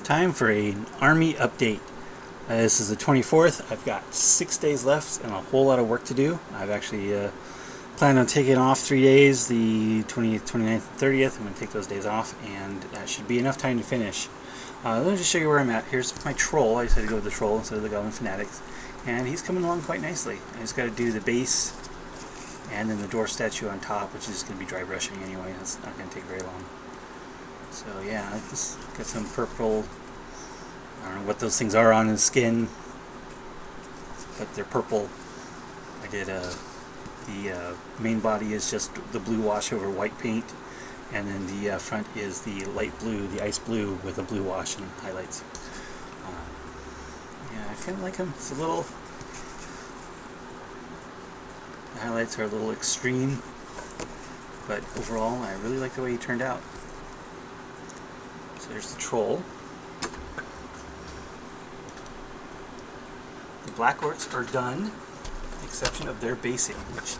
Time for an Army update. This is the 24th. I've got 6 days left and a whole lot of work to do. I've actually planned on taking off 3 days, the 20th, 29th, and 30th. I'm going to take those days off, and that should be enough time to finish. Let me just show you where I'm at. Here's my troll. I decided to go with the troll instead of the Goblin Fanatics, and he's coming along quite nicely. I just got to do the base and then the door statue on top, which is going to be dry brushing anyway. That's not going to take very long. So yeah, I just got some purple. I don't know what those things are on his skin, but they're purple. I did the main body is just the blue wash over white paint, and then the front is the light blue, the ice blue with a blue wash and highlights. Yeah, I kind of like him. It's a little. The highlights are a little extreme, but overall, I really like the way he turned out. So there's the troll. The Black Orcs are done, with the exception of their basing, which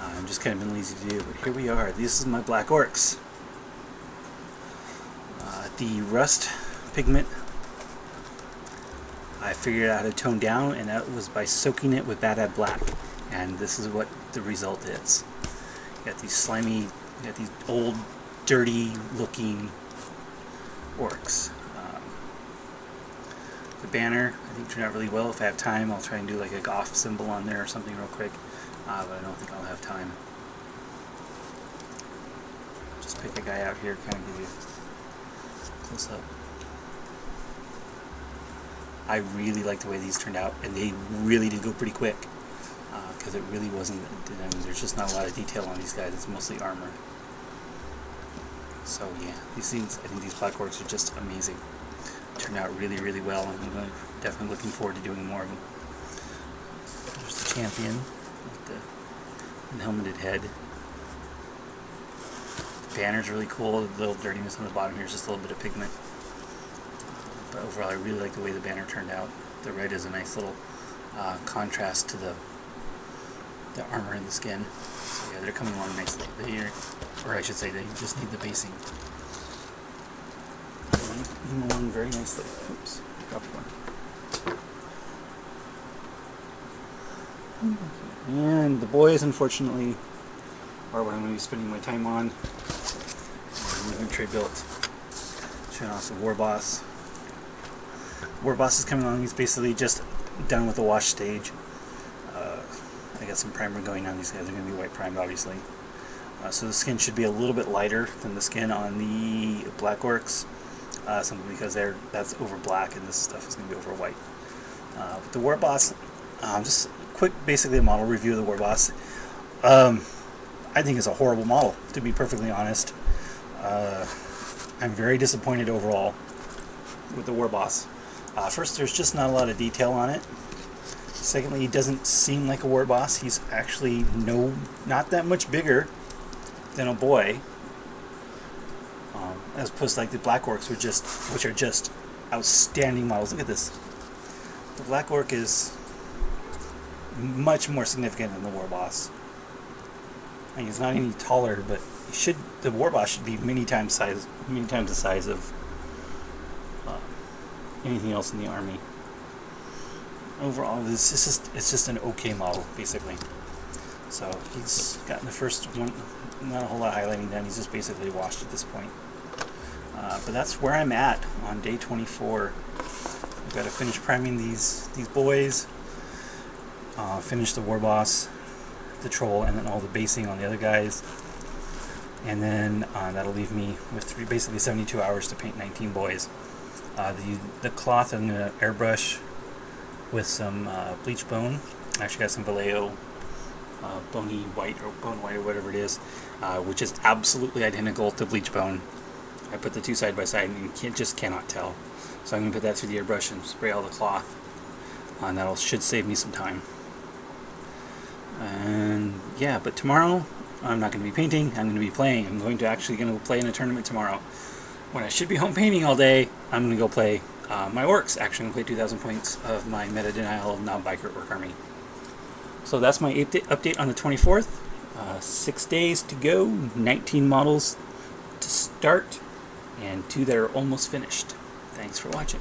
I'm just kind of been lazy to do. But here we are. This is my Black Orcs. The rust pigment, I figured out how to tone down, and that was by soaking it with Bad Ad Black. And this is what the result is. You got these slimy, you got these old, dirty-looking orcs. The banner, I think, turned out really well. If I have time, I'll try and do like a Goth symbol on there or something real quick, but I don't think I'll have time. Just pick a guy out here, kind of give you a close up. I really like the way these turned out, and they really did go pretty quick, because it really wasn't, I mean, there's just not a lot of detail on these guys. It's mostly armor. So yeah, these things, I think these Black Orcs are just amazing. Turned out really, really well, and I'm definitely looking forward to doing more of them. There's the champion with the helmeted head. The banner's really cool. The little dirtiness on the bottom here is just a little bit of pigment. But overall, I really like the way the banner turned out. The red is a nice little contrast to the armor and the skin. So yeah, they're coming along nicely. Or I should say, they just need the basing. Moving along very nicely. Oops, dropped one. And the boys, unfortunately, are what I'm going to be spending my time on. Inventory built. Showing off the War Boss. War Boss is coming along. He's basically just done with the wash stage. I got some primer going on. These guys are going to be white primed, obviously. So the skin should be a little bit lighter than the skin on the Black Orcs. Simply because that's over black and this stuff is going to be over white. With the War Boss, just quick, basically a model review of the War Boss. I think it's a horrible model, to be perfectly honest. I'm very disappointed overall with the War Boss. First, there's just not a lot of detail on it. Secondly, he doesn't seem like a War Boss. He's actually not that much bigger than a boy. As opposed to like the Black Orcs, which are just outstanding models. Look at this. The Black Orc is much more significant than the War Boss. I mean, he's not any taller, but the War Boss should be many times the size of anything else in the army. Overall, it's just an okay model, basically. So he's gotten the first one, not a whole lot of highlighting done. He's just basically washed at this point. But that's where I'm at on day 24. I've got to finish priming these boys, finish the War Boss, the Troll, and then all the basing on the other guys. And then that'll leave me with basically 72 hours to paint 19 boys. The cloth I'm going to airbrush with some bleach bone. I actually got some Vallejo bony white or bone white or whatever it is, which is absolutely identical to bleach bone. I put the two side by side and you just cannot tell. So I'm going to put that through the airbrush and spray all the cloth. And that should save me some time. And yeah, but tomorrow I'm not going to be painting, I'm going to be playing. I'm going to play in a tournament tomorrow. When I should be home painting all day, I'm going to go play my orcs. Actually, I'm going to play 2,000 points of my meta denial of non-biker orc army. So that's my update on the 24th. 6 days to go, 19 models to start, and 2 that are almost finished. Thanks for watching.